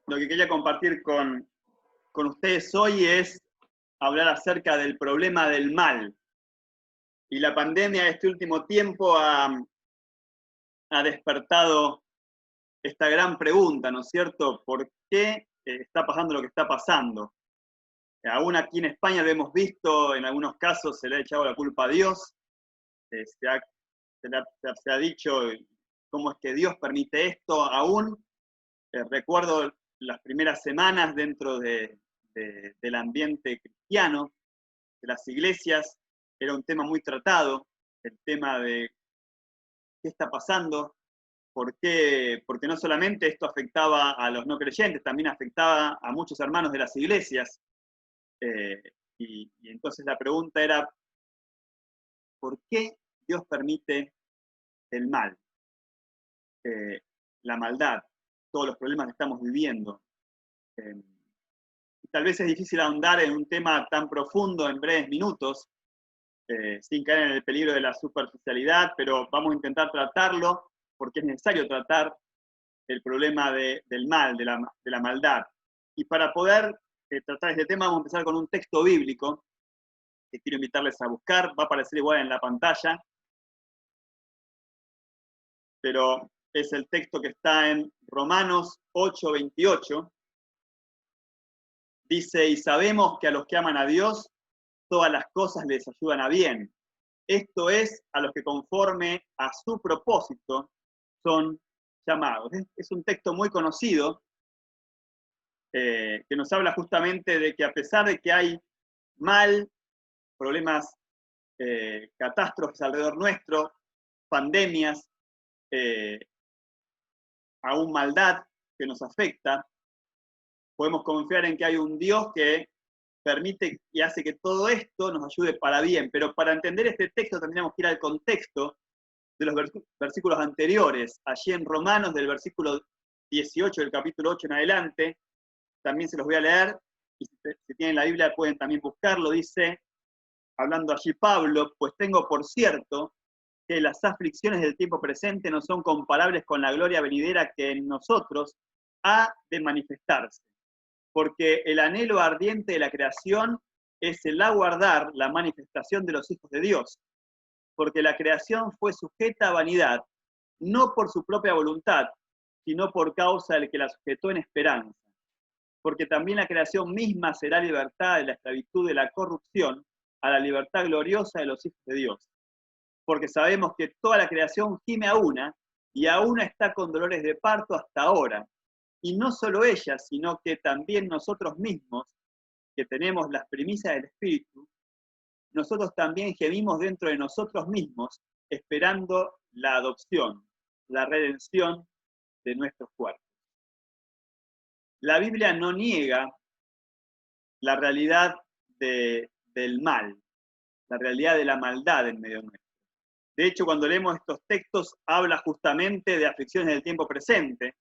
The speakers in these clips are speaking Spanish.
Lo que quería compartir con ustedes hoy es hablar acerca del problema del mal. Y la pandemia de este último tiempo ha despertado esta gran pregunta, ¿no es cierto? ¿Por qué está pasando lo que está pasando? Aún aquí en España lo hemos visto, en algunos casos se le ha echado la culpa a Dios, se ha dicho cómo es que Dios permite esto. Aún recuerdo las primeras semanas dentro del ambiente cristiano, de las iglesias, era un tema muy tratado, el tema de qué está pasando, por qué, porque no solamente esto afectaba a los no creyentes, también afectaba a muchos hermanos de las iglesias. Eh, y entonces la pregunta era, ¿por qué Dios permite el mal, la maldad, todos los problemas que estamos viviendo? Tal vez es difícil ahondar en un tema tan profundo en breves minutos, sin caer en el peligro de la superficialidad, pero vamos a intentar tratarlo porque es necesario tratar el problema del mal, de la maldad. Y para poder tratar este tema vamos a empezar con un texto bíblico que quiero invitarles a buscar, va a aparecer igual en la pantalla, pero es el texto que está en Romanos 8:28. Dice, y sabemos que a los que aman a Dios, todas las cosas les ayudan a bien. Esto es, a los que conforme a su propósito son llamados. Es un texto muy conocido que nos habla justamente de que a pesar de que hay mal, problemas, catástrofes alrededor nuestro, pandemias, aún maldad que nos afecta, podemos confiar en que hay un Dios que permite y hace que todo esto nos ayude para bien. Pero para entender este texto tendríamos que ir al contexto de los versículos anteriores. Allí en Romanos, del versículo 18 del capítulo 8 en adelante, también se los voy a leer, y si tienen la Biblia pueden también buscarlo. Dice, hablando allí Pablo, pues tengo por cierto que las aflicciones del tiempo presente no son comparables con la gloria venidera que en nosotros ha de manifestarse. Porque el anhelo ardiente de la creación es el aguardar la manifestación de los hijos de Dios. Porque la creación fue sujeta a vanidad, no por su propia voluntad, sino por causa del que la sujetó en esperanza. Porque también la creación misma será libertada de la esclavitud de la corrupción a la libertad gloriosa de los hijos de Dios. Porque sabemos que toda la creación gime a una, y a una está con dolores de parto hasta ahora. Y no solo ella, sino que también nosotros mismos, que tenemos las primicias del Espíritu, nosotros también gemimos dentro de nosotros mismos, esperando la adopción, la redención de nuestros cuerpos. La Biblia no niega la realidad del mal, la realidad de la maldad en medio nuestro. De hecho, cuando leemos estos textos, habla justamente de aflicciones del tiempo presente,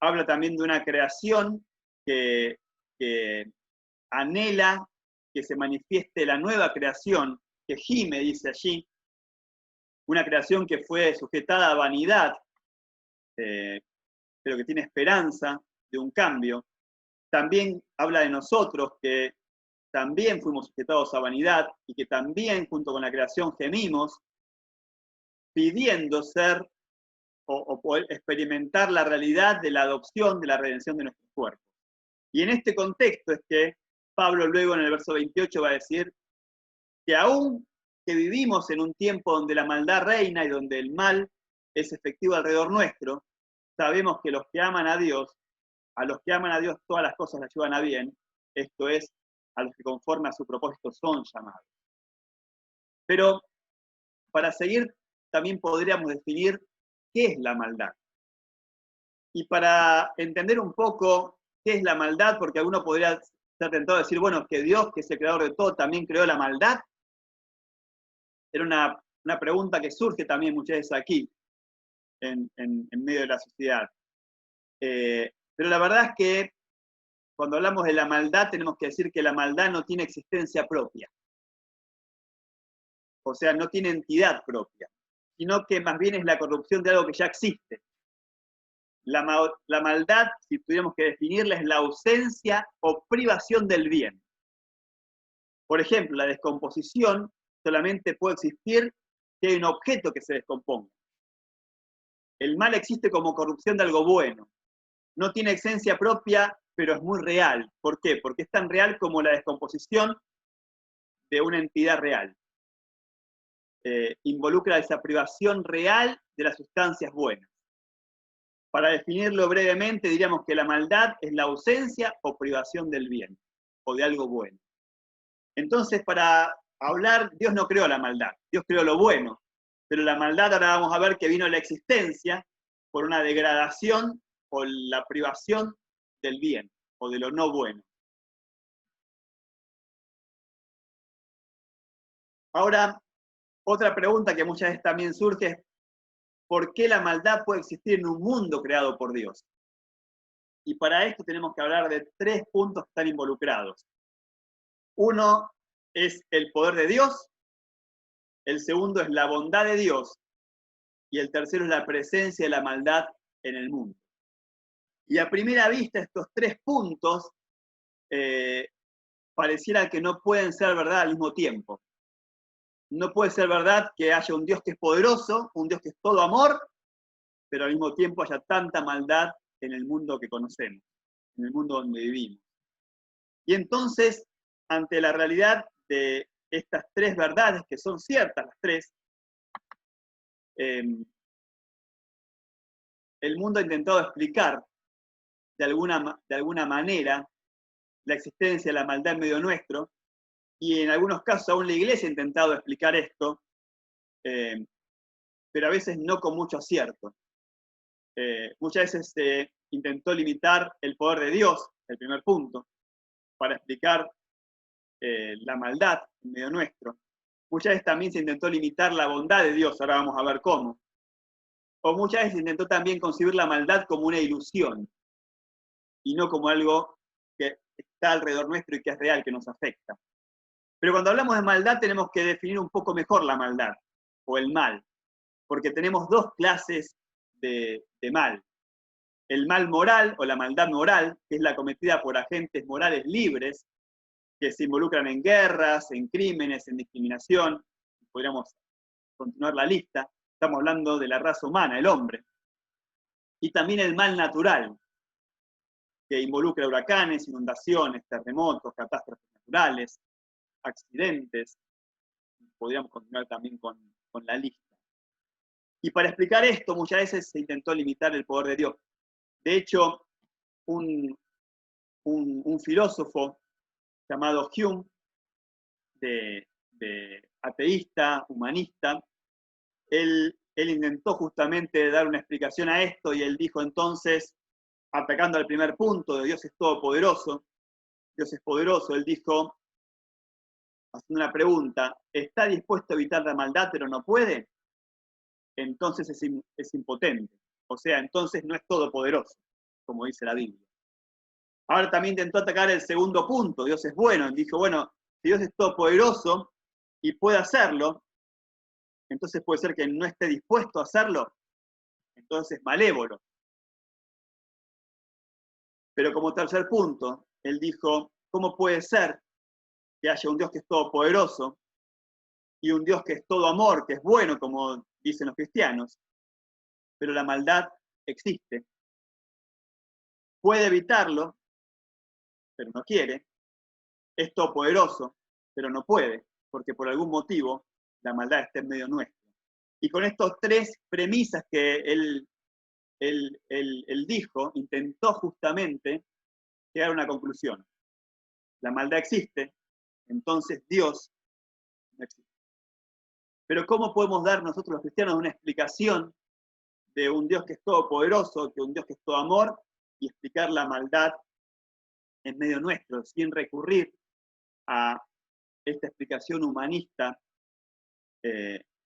habla también de una creación que anhela que se manifieste la nueva creación, que gime, dice allí, una creación que fue sujetada a vanidad, pero que tiene esperanza de un cambio. También habla de nosotros, que también fuimos sujetados a vanidad y que también junto con la creación gemimos, pidiendo ser o poder experimentar la realidad de la adopción, de la redención de nuestros cuerpos. Y en este contexto es que Pablo luego en el verso 28 va a decir que aún que vivimos en un tiempo donde la maldad reina y donde el mal es efectivo alrededor nuestro, sabemos que los que aman a Dios, a los que aman a Dios todas las cosas les ayudan a bien, esto es, a los que conforme a su propósito son llamados. Pero para seguir también podríamos definir qué es la maldad. Y para entender un poco qué es la maldad, porque alguno podría ser tentado a decir, bueno, que Dios, que es el creador de todo, también creó la maldad. Era una pregunta que surge también muchas veces aquí, en medio de la sociedad. Pero la verdad es que cuando hablamos de la maldad, tenemos que decir que la maldad no tiene existencia propia. O sea, no tiene entidad propia, sino que más bien es la corrupción de algo que ya existe. La maldad, si tuviéramos que definirla, es la ausencia o privación del bien. Por ejemplo, la descomposición solamente puede existir si hay un objeto que se descomponga. El mal existe como corrupción de algo bueno. No tiene esencia propia, pero es muy real. ¿Por qué? Porque es tan real como la descomposición de una entidad real. Involucra esa privación real de las sustancias buenas. Para definirlo brevemente, diríamos que la maldad es la ausencia o privación del bien, o de algo bueno. Entonces, para hablar, Dios no creó la maldad, Dios creó lo bueno, pero la maldad ahora vamos a ver que vino a la existencia por una degradación o la privación del bien, o de lo no bueno. Ahora, otra pregunta que muchas veces también surge es, ¿por qué la maldad puede existir en un mundo creado por Dios? Y para esto tenemos que hablar de 3 puntos que están involucrados. Uno es el poder de Dios, el segundo es la bondad de Dios, y el tercero es la presencia de la maldad en el mundo. Y a primera vista estos 3 puntos pareciera que no pueden ser verdad al mismo tiempo. No puede ser verdad que haya un Dios que es poderoso, un Dios que es todo amor, pero al mismo tiempo haya tanta maldad en el mundo que conocemos, en el mundo donde vivimos. Y entonces, ante la realidad de estas 3 verdades, que son ciertas las 3, el mundo ha intentado explicar de alguna manera la existencia de la maldad en medio nuestro, y en algunos casos aún la Iglesia ha intentado explicar esto, pero a veces no con mucho acierto. Muchas veces se intentó limitar el poder de Dios, el primer punto, para explicar la maldad en medio nuestro. Muchas veces también se intentó limitar la bondad de Dios, ahora vamos a ver cómo. O muchas veces se intentó también concebir la maldad como una ilusión, y no como algo que está alrededor nuestro y que es real, que nos afecta. Pero cuando hablamos de maldad tenemos que definir un poco mejor la maldad, o el mal, porque tenemos 2 clases de mal. El mal moral, o la maldad moral, que es la cometida por agentes morales libres, que se involucran en guerras, en crímenes, en discriminación. Podríamos continuar la lista. Estamos hablando de la raza humana, el hombre. Y también el mal natural, que involucra huracanes, inundaciones, terremotos, catástrofes naturales, accidentes. Podríamos continuar también con la lista. Y para explicar esto, muchas veces se intentó limitar el poder de Dios. De hecho, un filósofo llamado Hume, de ateísta, humanista, él intentó justamente dar una explicación a esto, y él dijo entonces, atacando al primer punto de Dios es todopoderoso, Dios es poderoso, él dijo, haciendo una pregunta, ¿está dispuesto a evitar la maldad pero no puede? Entonces es impotente. O sea, entonces no es todopoderoso, como dice la Biblia. Ahora también intentó atacar el segundo punto, Dios es bueno. Dijo, bueno, si Dios es todopoderoso y puede hacerlo, entonces puede ser que no esté dispuesto a hacerlo, entonces es malévolo. Pero como tercer punto, él dijo, ¿cómo puede ser que haya un Dios que es todopoderoso y un Dios que es todo amor, que es bueno, como dicen los cristianos, pero la maldad existe? Puede evitarlo, pero no quiere. Es todopoderoso, pero no puede, porque por algún motivo la maldad está en medio nuestro. Y con estos 3 premisas que él dijo, intentó justamente llegar a una conclusión. La maldad existe, entonces Dios no existe. Pero ¿cómo podemos dar nosotros los cristianos una explicación de un Dios que es todopoderoso, de un Dios que es todo amor, y explicar la maldad en medio nuestro, sin recurrir a esta explicación humanista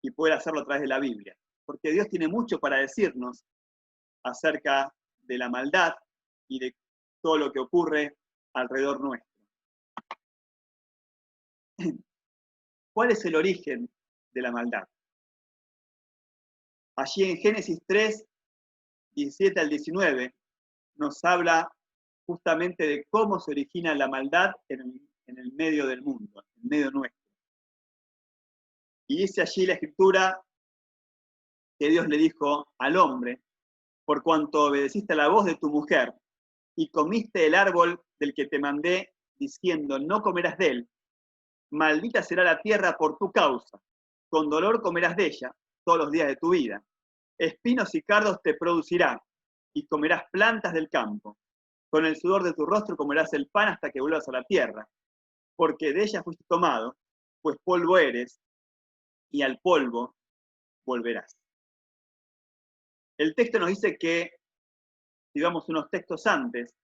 y poder hacerlo a través de la Biblia? Porque Dios tiene mucho para decirnos acerca de la maldad y de todo lo que ocurre alrededor nuestro. ¿Cuál es el origen de la maldad? Allí en Génesis 3 17 al 19, nos habla justamente de cómo se origina la maldad en el medio del mundo, en el medio nuestro. Y dice allí la Escritura que Dios le dijo al hombre: por cuanto obedeciste a la voz de tu mujer y comiste el árbol del que te mandé, diciendo, no comerás de él, maldita será la tierra por tu causa, con dolor comerás de ella todos los días de tu vida. Espinos y cardos te producirá, y comerás plantas del campo. Con el sudor de tu rostro comerás el pan hasta que vuelvas a la tierra, porque de ella fuiste tomado, pues polvo eres, y al polvo volverás. El texto nos dice que, digamos unos textos antes,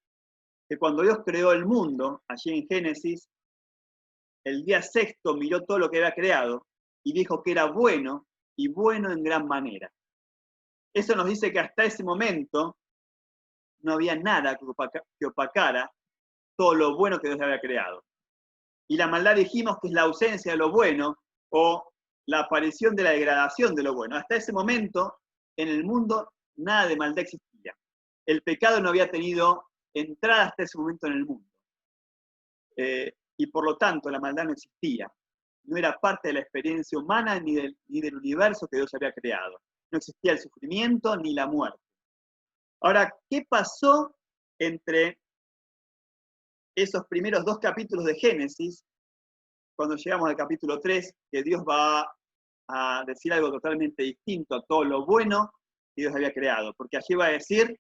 que cuando Dios creó el mundo, allí en Génesis, el día sexto miró todo lo que había creado y dijo que era bueno y bueno en gran manera. Eso nos dice que hasta ese momento no había nada que opacara todo lo bueno que Dios había creado. Y la maldad dijimos que es la ausencia de lo bueno o la aparición de la degradación de lo bueno. Hasta ese momento, en el mundo, nada de maldad existía. El pecado no había tenido entrada hasta ese momento en el mundo. Y por lo tanto, la maldad no existía. No era parte de la experiencia humana ni del universo que Dios había creado. No existía el sufrimiento ni la muerte. Ahora, ¿qué pasó entre esos primeros 2 capítulos de Génesis, cuando llegamos al capítulo 3, que Dios va a decir algo totalmente distinto a todo lo bueno que Dios había creado? Porque allí va a decir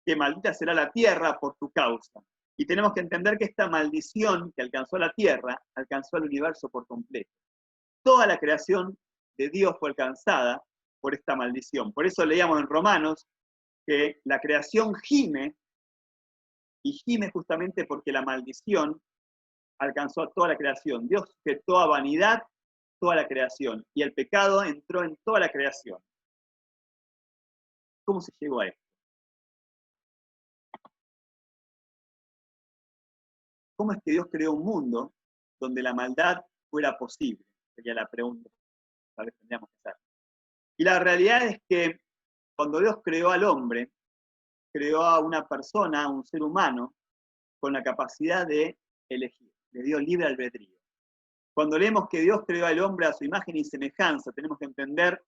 que maldita será la tierra por tu causa. Y tenemos que entender que esta maldición que alcanzó la tierra, alcanzó al universo por completo. Toda la creación de Dios fue alcanzada por esta maldición. Por eso leíamos en Romanos que la creación gime, y gime justamente porque la maldición alcanzó a toda la creación. Dios sujetó a vanidad toda la creación, y el pecado entró en toda la creación. ¿Cómo se llegó a esto? ¿Cómo es que Dios creó un mundo donde la maldad fuera posible? Sería la pregunta que tal vez tendríamos que hacer. Y la realidad es que cuando Dios creó al hombre, creó a una persona, a un ser humano, con la capacidad de elegir, le dio libre albedrío. Cuando leemos que Dios creó al hombre a su imagen y semejanza, tenemos que entender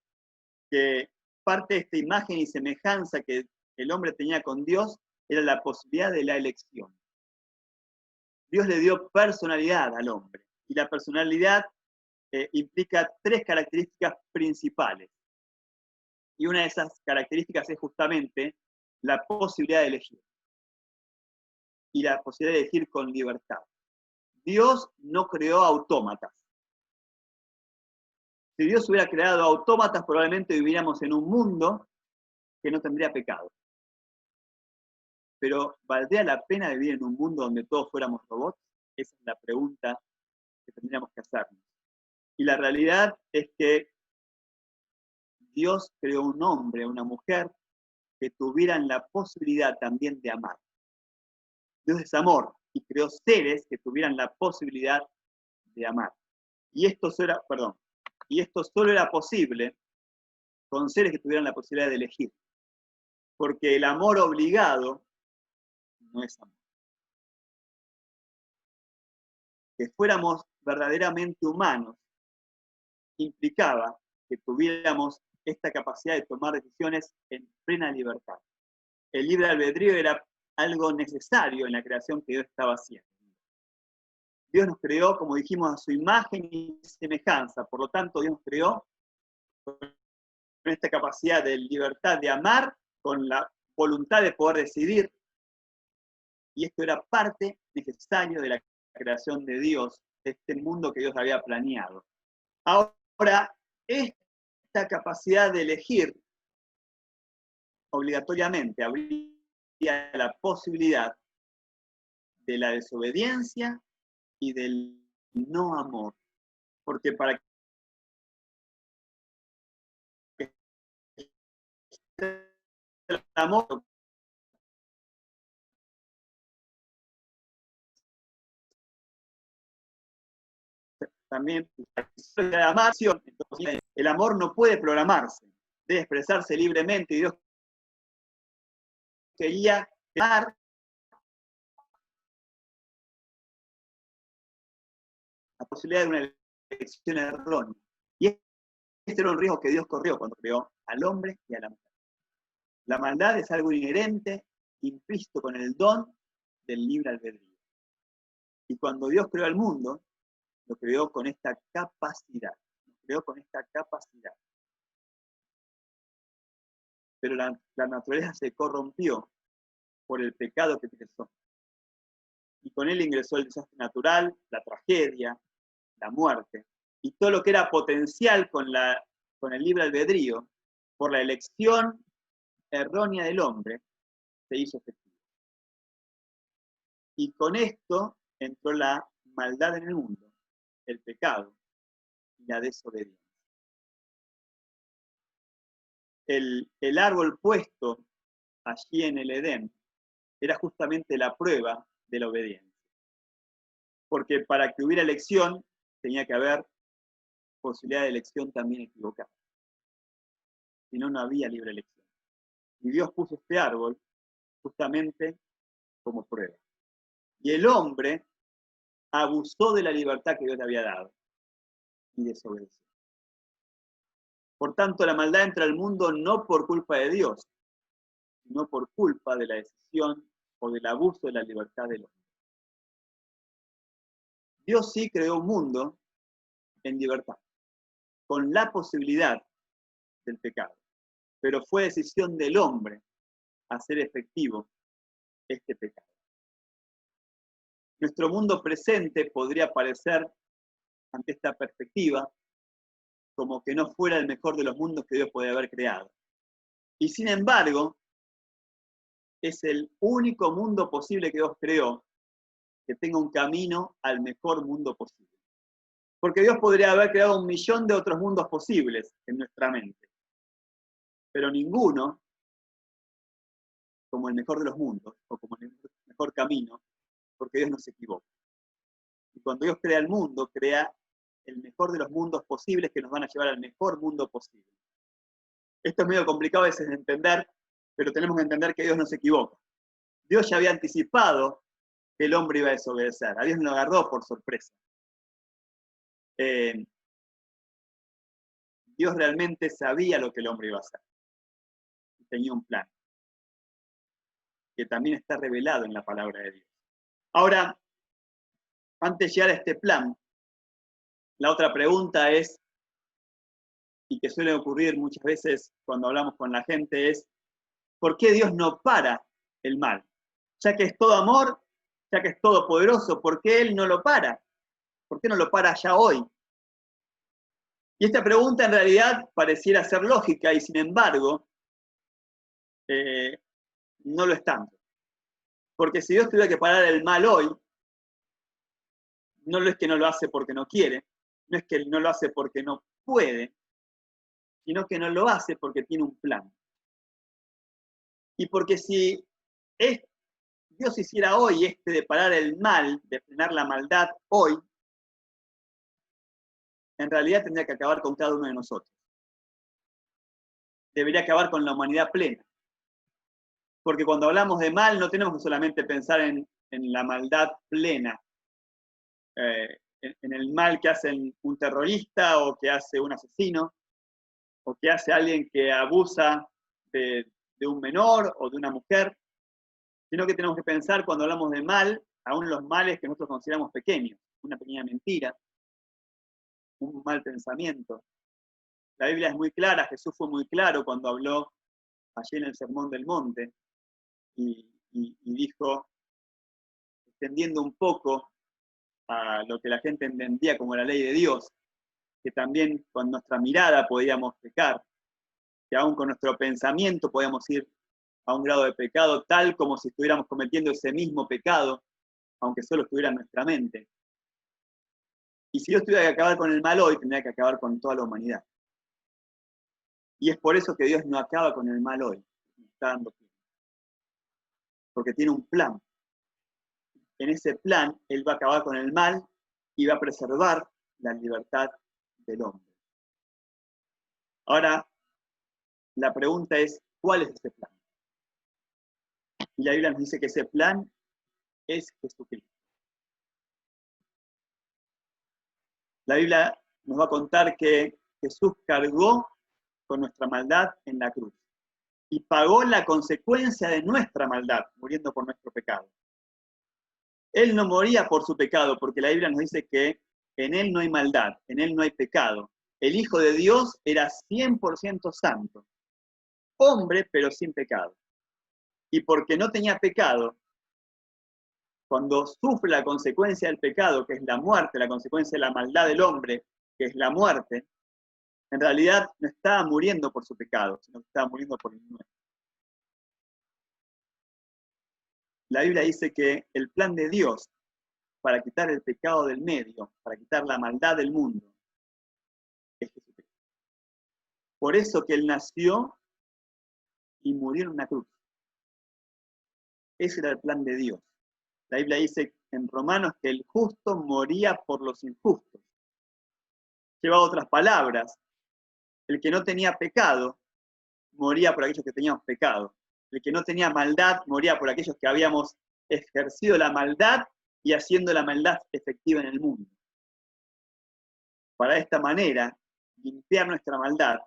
que parte de esta imagen y semejanza que el hombre tenía con Dios era la posibilidad de la elección. Dios le dio personalidad al hombre, y la personalidad implica 3 características principales. Y una de esas características es justamente la posibilidad de elegir, y la posibilidad de elegir con libertad. Dios no creó autómatas. Si Dios hubiera creado autómatas, probablemente viviríamos en un mundo que no tendría pecado. Pero ¿valdría la pena vivir en un mundo donde todos fuéramos robots? Esa es la pregunta que tendríamos que hacernos. Y la realidad es que Dios creó un hombre, una mujer, que tuvieran la posibilidad también de amar. Dios es amor, y creó seres que tuvieran la posibilidad de amar. Y esto solo era posible con seres que tuvieran la posibilidad de elegir. Porque el amor obligado no es amor. Que fuéramos verdaderamente humanos implicaba que tuviéramos esta capacidad de tomar decisiones en plena libertad. El libre albedrío era algo necesario en la creación que Dios estaba haciendo. Dios nos creó, como dijimos, a su imagen y semejanza. Por lo tanto, Dios nos creó con esta capacidad de libertad de amar, con la voluntad de poder decidir. Y esto era parte necesaria de la creación de Dios, de este mundo que Dios había planeado. Ahora, esta capacidad de elegir obligatoriamente habría la posibilidad de la desobediencia y del no amor. Porque para que el amor también el amor no puede programarse, debe expresarse libremente, y Dios quería dar la posibilidad de una elección errónea. Y este era un riesgo que Dios corrió cuando creó al hombre y a la mujer. La maldad es algo inherente, implícito con el don del libre albedrío. Y cuando Dios creó al mundo, lo creó con esta capacidad. Lo creó con esta capacidad. Pero la naturaleza se corrompió por el pecado que ingresó. Y con él ingresó el desastre natural, la tragedia, la muerte, y todo lo que era potencial con el libre albedrío, por la elección errónea del hombre, se hizo efectivo. Y con esto entró la maldad en el mundo, el pecado y la desobediencia. El árbol puesto allí en el Edén era justamente la prueba de la obediencia. Porque para que hubiera elección, tenía que haber posibilidad de elección también equivocada. Si no, no había libre elección. Y Dios puso este árbol justamente como prueba. Y el hombre abusó de la libertad que Dios le había dado y desobedeció. Por tanto, la maldad entra al mundo no por culpa de Dios, sino por culpa de la decisión o del abuso de la libertad del hombre. Dios sí creó un mundo en libertad, con la posibilidad del pecado, pero fue decisión del hombre hacer efectivo este pecado. Nuestro mundo presente podría parecer, ante esta perspectiva, como que no fuera el mejor de los mundos que Dios podía haber creado. Y sin embargo, es el único mundo posible que Dios creó que tenga un camino al mejor mundo posible. Porque Dios podría haber creado 1.000.000 de otros mundos posibles en nuestra mente, pero ninguno como el mejor de los mundos, o como el mejor camino, porque Dios no se equivoca. Y cuando Dios crea el mundo, crea el mejor de los mundos posibles que nos van a llevar al mejor mundo posible. Esto es medio complicado a veces de entender, pero tenemos que entender que Dios no se equivoca. Dios ya había anticipado que el hombre iba a desobedecer. A Dios no lo agarró por sorpresa. Dios realmente sabía lo que el hombre iba a hacer. Y tenía un plan, que también está revelado en la palabra de Dios. Ahora, antes de llegar a este plan, la otra pregunta es, y que suele ocurrir muchas veces cuando hablamos con la gente, es ¿por qué Dios no para el mal? Ya que es todo amor, ya que es todopoderoso, ¿por qué Él no lo para? ¿Por qué no lo para ya hoy? Y esta pregunta en realidad pareciera ser lógica y sin embargo no lo es tanto. Porque si Dios tuviera que parar el mal hoy, no es que no lo hace porque no quiere, no es que no lo hace porque no puede, sino que no lo hace porque tiene un plan. Y porque si Dios hiciera hoy de parar el mal, de frenar la maldad hoy, en realidad tendría que acabar con cada uno de nosotros. Debería acabar con la humanidad plena. Porque cuando hablamos de mal, no tenemos que solamente pensar en la maldad plena, en el mal que hace un terrorista o que hace un asesino, o que hace alguien que abusa de un menor o de una mujer, sino que tenemos que pensar cuando hablamos de mal, aún los males que nosotros consideramos pequeños, una pequeña mentira, un mal pensamiento. La Biblia es muy clara, Jesús fue muy claro cuando habló allí en el Sermón del Monte y dijo, extendiendo un poco a lo que la gente entendía como la ley de Dios, que también con nuestra mirada podíamos pecar, que aún con nuestro pensamiento podíamos ir a un grado de pecado tal como si estuviéramos cometiendo ese mismo pecado, aunque solo estuviera en nuestra mente. Y si Dios tuviera que acabar con el mal hoy, tendría que acabar con toda la humanidad. Y es por eso que Dios no acaba con el mal hoy, está dando tiempo. Porque tiene un plan. En ese plan, Él va a acabar con el mal y va a preservar la libertad del hombre. Ahora, la pregunta es, ¿cuál es ese plan? Y la Biblia nos dice que ese plan es Jesucristo. La Biblia nos va a contar que Jesús cargó con nuestra maldad en la cruz y pagó la consecuencia de nuestra maldad, muriendo por nuestro pecado. Él no moría por su pecado, porque la Biblia nos dice que en Él no hay maldad, en Él no hay pecado. El Hijo de Dios era 100% santo, hombre pero sin pecado. Y porque no tenía pecado, cuando sufre la consecuencia del pecado, que es la muerte, la consecuencia de la maldad del hombre, que es la muerte, en realidad no estaba muriendo por su pecado, sino que estaba muriendo por el nuestro. La Biblia dice que el plan de Dios para quitar el pecado del medio, para quitar la maldad del mundo, es Jesucristo. Por eso que Él nació y murió en una cruz. Ese era el plan de Dios. La Biblia dice en Romanos que el justo moría por los injustos. Lleva otras palabras. El que no tenía pecado moría por aquellos que teníamos pecado. El que no tenía maldad moría por aquellos que habíamos ejercido la maldad y haciendo la maldad efectiva en el mundo. Para de esta manera limpiar nuestra maldad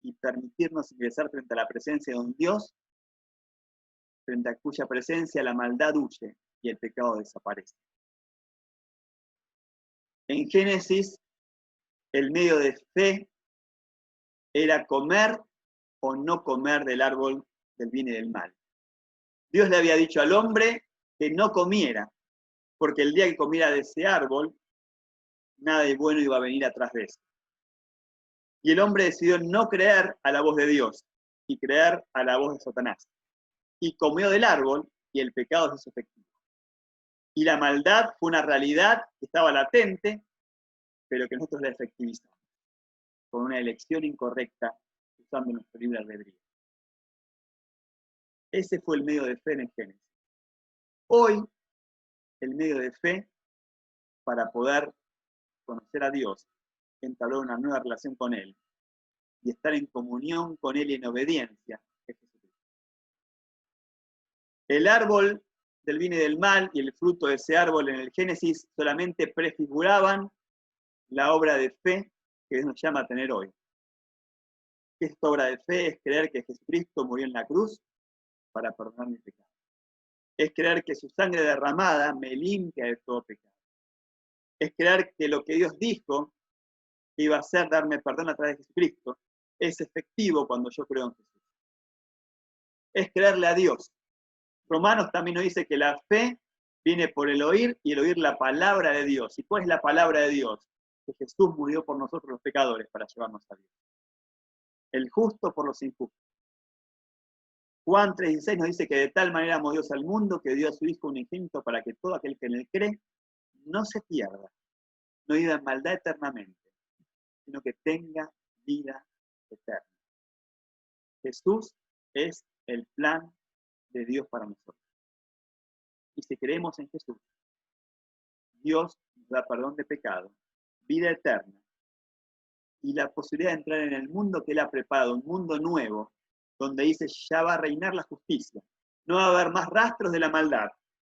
y permitirnos ingresar frente a la presencia de un Dios, frente a cuya presencia la maldad huye y el pecado desaparece. En Génesis, el medio de fe era comer o no comer del árbol del bien y del mal. Dios le había dicho al hombre que no comiera, porque el día que comiera de ese árbol, nada de bueno iba a venir atrás de eso. Y el hombre decidió no creer a la voz de Dios y creer a la voz de Satanás. Y comió del árbol y el pecado se hizo efectivo. Y la maldad fue una realidad que estaba latente, pero que nosotros la efectivizamos con una elección incorrecta usando nuestro libre albedrío. Ese fue el medio de fe en el Génesis. Hoy, el medio de fe para poder conocer a Dios, entablar una nueva relación con Él y estar en comunión con Él y en obediencia, es Jesucristo. El árbol del bien y del mal y el fruto de ese árbol en el Génesis solamente prefiguraban la obra de fe que Dios nos llama a tener hoy. Esta obra de fe es creer que Jesucristo murió en la cruz para perdonar mi pecado. Es creer que su sangre derramada me limpia de todo pecado. Es creer que lo que Dios dijo que iba a hacer darme perdón a través de Jesucristo es efectivo cuando yo creo en Jesús. Es creerle a Dios. Romanos también nos dice que la fe viene por el oír y el oír la palabra de Dios. ¿Y cuál es la palabra de Dios? Que Jesús murió por nosotros los pecadores para llevarnos a Dios. El justo por los injustos. Juan 3:16 nos dice que de tal manera amó Dios al mundo que dio a su Hijo unigénito para que todo aquel que en él cree no se pierda, no viva en maldad eternamente, sino que tenga vida eterna. Jesús es el plan de Dios para nosotros. Y si creemos en Jesús, Dios nos da perdón de pecado, vida eterna, y la posibilidad de entrar en el mundo que Él ha preparado, un mundo nuevo, donde dice, ya va a reinar la justicia. No va a haber más rastros de la maldad,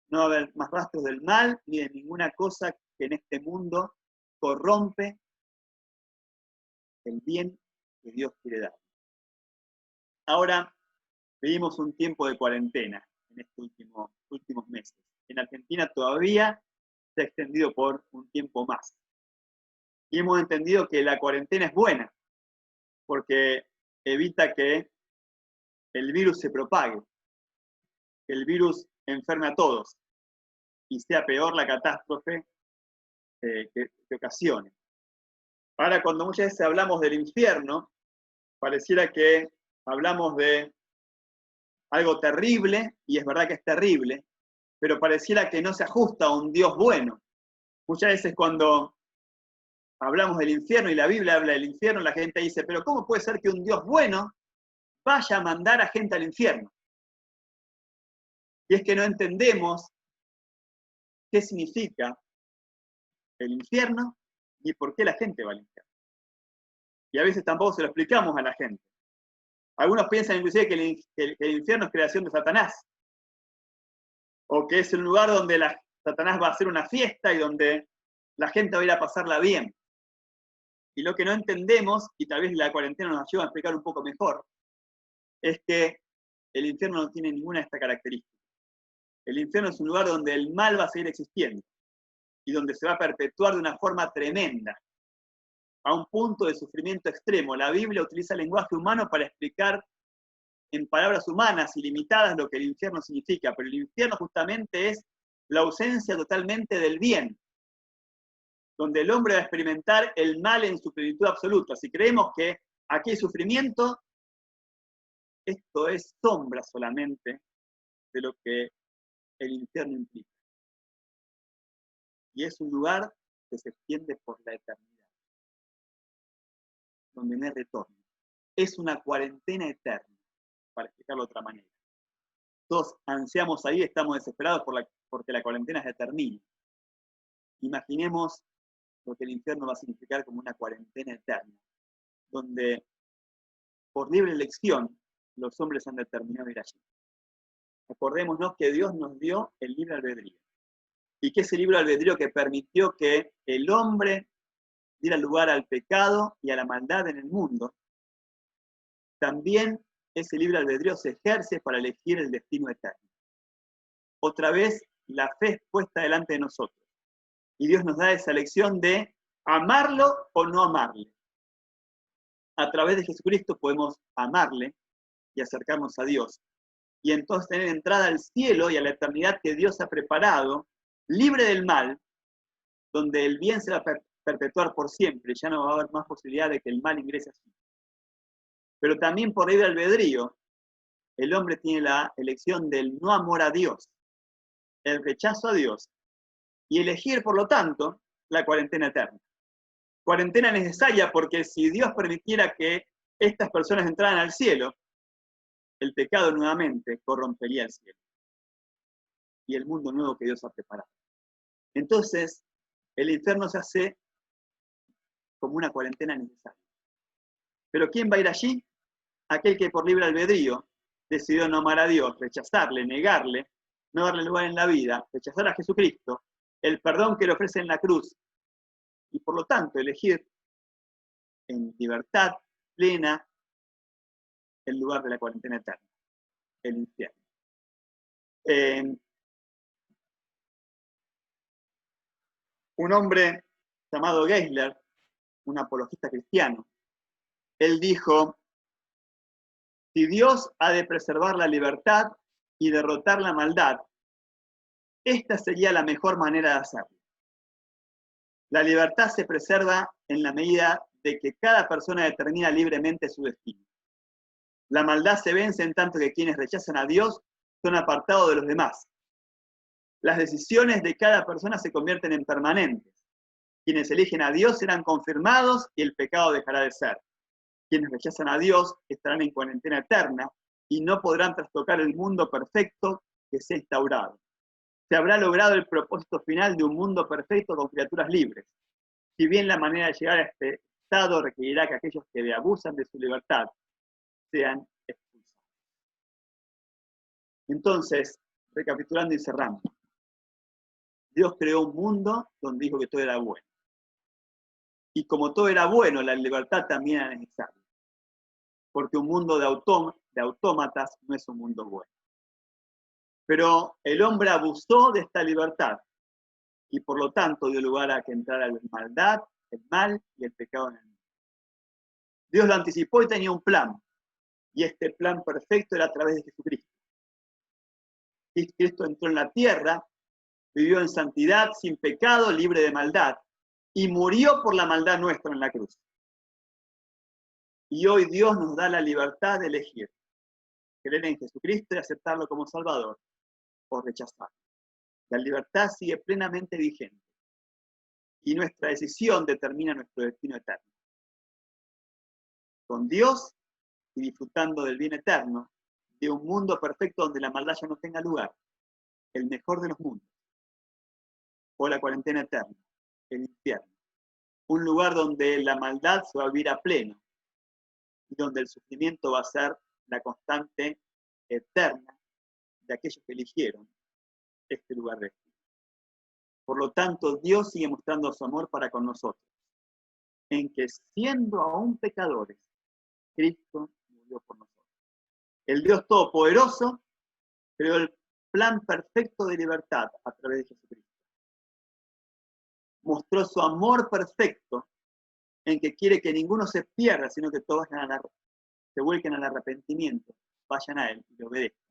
no va a haber más rastros del mal, ni de ninguna cosa que en este mundo corrompe el bien que Dios quiere dar. Ahora, vivimos un tiempo de cuarentena en estos últimos meses. En Argentina todavía se ha extendido por un tiempo más. Y hemos entendido que la cuarentena es buena, porque evita que el virus se propague, que el virus enferme a todos y sea peor la catástrofe que ocasione. Ahora, cuando muchas veces hablamos del infierno, pareciera que hablamos de algo terrible, y es verdad que es terrible, pero pareciera que no se ajusta a un Dios bueno. Muchas veces cuando hablamos del infierno y la Biblia habla del infierno, la gente dice, pero ¿cómo puede ser que un Dios bueno vaya a mandar a gente al infierno? Y es que no entendemos qué significa el infierno ni por qué la gente va al infierno. Y a veces tampoco se lo explicamos a la gente. Algunos piensan inclusive que el infierno es creación de Satanás. o que es un lugar donde Satanás va a hacer una fiesta y donde la gente va a ir a pasarla bien. Y lo que no entendemos, y tal vez la cuarentena nos ayuda a explicar un poco mejor, es que el infierno no tiene ninguna de estas características. El infierno es un lugar donde el mal va a seguir existiendo y donde se va a perpetuar de una forma tremenda, a un punto de sufrimiento extremo. La Biblia utiliza el lenguaje humano para explicar en palabras humanas y limitadas lo que el infierno significa, pero el infierno justamente es la ausencia totalmente del bien, donde el hombre va a experimentar el mal en su plenitud absoluta. Si creemos que aquí hay sufrimiento, esto es sombra solamente de lo que el infierno implica. Y es un lugar que se extiende por la eternidad, donde no hay retorno. Es una cuarentena eterna, para explicarlo de otra manera. Todos ansiamos ahí, estamos desesperados porque la cuarentena se termine. Imaginemos lo que el infierno va a significar como una cuarentena eterna, donde por libre elección los hombres han determinado ir allí. Acordémonos que Dios nos dio el libre albedrío, y que ese libre albedrío que permitió que el hombre diera lugar al pecado y a la maldad en el mundo, también ese libre albedrío se ejerce para elegir el destino eterno. Otra vez, la fe es puesta delante de nosotros. Y Dios nos da esa elección de amarlo o no amarle. A través de Jesucristo podemos amarle y acercarnos a Dios. Y entonces tener entrada al cielo y a la eternidad que Dios ha preparado, libre del mal, donde el bien se va a perpetuar por siempre. Ya no va a haber más posibilidad de que el mal ingrese así. Pero también por libre albedrío, el hombre tiene la elección del no amor a Dios, el rechazo a Dios, y elegir, por lo tanto, la cuarentena eterna. Cuarentena necesaria porque si Dios permitiera que estas personas entraran al cielo, el pecado nuevamente corrompería el cielo y el mundo nuevo que Dios ha preparado. Entonces, el infierno se hace como una cuarentena necesaria. ¿Pero quién va a ir allí? Aquel que por libre albedrío decidió no amar a Dios, rechazarle, negarle, no darle lugar en la vida, rechazar a Jesucristo, el perdón que le ofrece en la cruz, y por lo tanto elegir en libertad plena el lugar de la cuarentena eterna, el infierno. Un hombre llamado Geisler, un apologista cristiano, él dijo: si Dios ha de preservar la libertad y derrotar la maldad, esta sería la mejor manera de hacerlo. La libertad se preserva en la medida de que cada persona determina libremente su destino. La maldad se vence en tanto que quienes rechazan a Dios son apartados de los demás. Las decisiones de cada persona se convierten en permanentes. Quienes eligen a Dios serán confirmados y el pecado dejará de ser. Quienes rechazan a Dios estarán en cuarentena eterna y no podrán trastocar el mundo perfecto que se ha instaurado. Se habrá logrado el propósito final de un mundo perfecto con criaturas libres. Si bien la manera de llegar a este estado requerirá que aquellos que abusan de su libertad sean expulsados. Entonces, recapitulando y cerrando, Dios creó un mundo donde dijo que todo era bueno. Y como todo era bueno, la libertad también era necesaria. Porque un mundo de autómatas no es un mundo bueno. Pero el hombre abusó de esta libertad y por lo tanto dio lugar a que entrara la maldad, el mal y el pecado en el mundo. Dios lo anticipó y tenía un plan. Y este plan perfecto era a través de Jesucristo. Cristo entró en la tierra, vivió en santidad, sin pecado, libre de maldad, y murió por la maldad nuestra en la cruz. Y hoy Dios nos da la libertad de elegir, creer en Jesucristo y aceptarlo como Salvador, o rechazarlo. La libertad sigue plenamente vigente, y nuestra decisión determina nuestro destino eterno. Con Dios y disfrutando del bien eterno, de un mundo perfecto donde la maldad ya no tenga lugar, el mejor de los mundos, o la cuarentena eterna, el infierno. Un lugar donde la maldad se va a vivir a pleno y donde el sufrimiento va a ser la constante eterna de aquellos que eligieron este lugar de destino. Por lo tanto, Dios sigue mostrando su amor para con nosotros, en que siendo aún pecadores, Cristo murió por nosotros. El Dios Todopoderoso creó el plan perfecto de libertad a través de Jesucristo. Mostró su amor perfecto en que quiere que ninguno se pierda, sino que todos se vuelquen al arrepentimiento, vayan a Él y le obedezcan.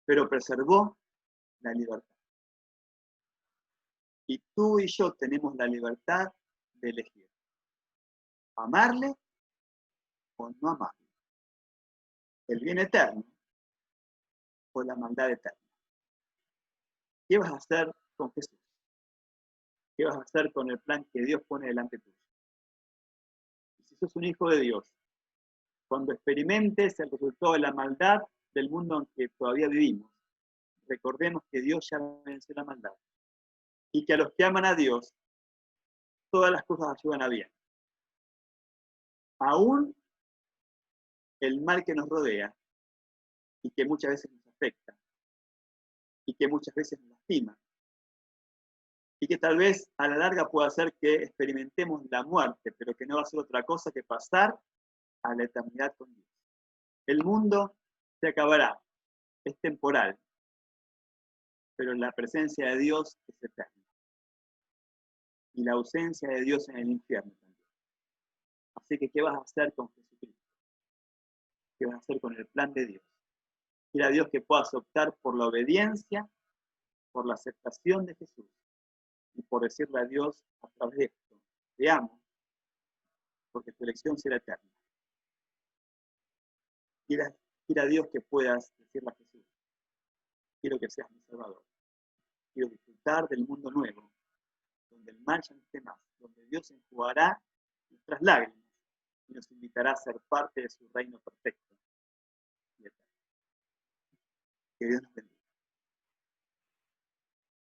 Pero preservó la libertad. Y tú y yo tenemos la libertad de elegir. Amarle o no amarle. El bien eterno o la maldad eterna. ¿Qué vas a hacer con Jesús? ¿Qué vas a hacer con el plan que Dios pone delante tuyo? Y si sos un hijo de Dios, cuando experimentes el resultado de la maldad del mundo en que todavía vivimos, recordemos que Dios ya venció la maldad. Y que a los que aman a Dios, todas las cosas ayudan a bien. Aún el mal que nos rodea y que muchas veces nos afecta y que muchas veces nos lastima y que tal vez a la larga pueda hacer que experimentemos la muerte, pero que no va a ser otra cosa que pasar a la eternidad con Dios. El mundo se acabará, es temporal, pero la presencia de Dios es eterna. Y la ausencia de Dios en el infierno también. Así que, ¿qué vas a hacer con Jesucristo? ¿Qué vas a hacer con el plan de Dios? Quiera Dios que puedas optar por la obediencia, por la aceptación de Jesús y por decirle a Dios a través de esto: te amo, porque tu elección será eterna. Quiera Dios que puedas decirle a Jesús: quiero que seas mi Salvador. Quiero disfrutar del mundo nuevo, donde el mal ya no esté más, donde Dios enjugará nuestras lágrimas y nos invitará a ser parte de su reino perfecto y eterno. Que Dios nos bendiga.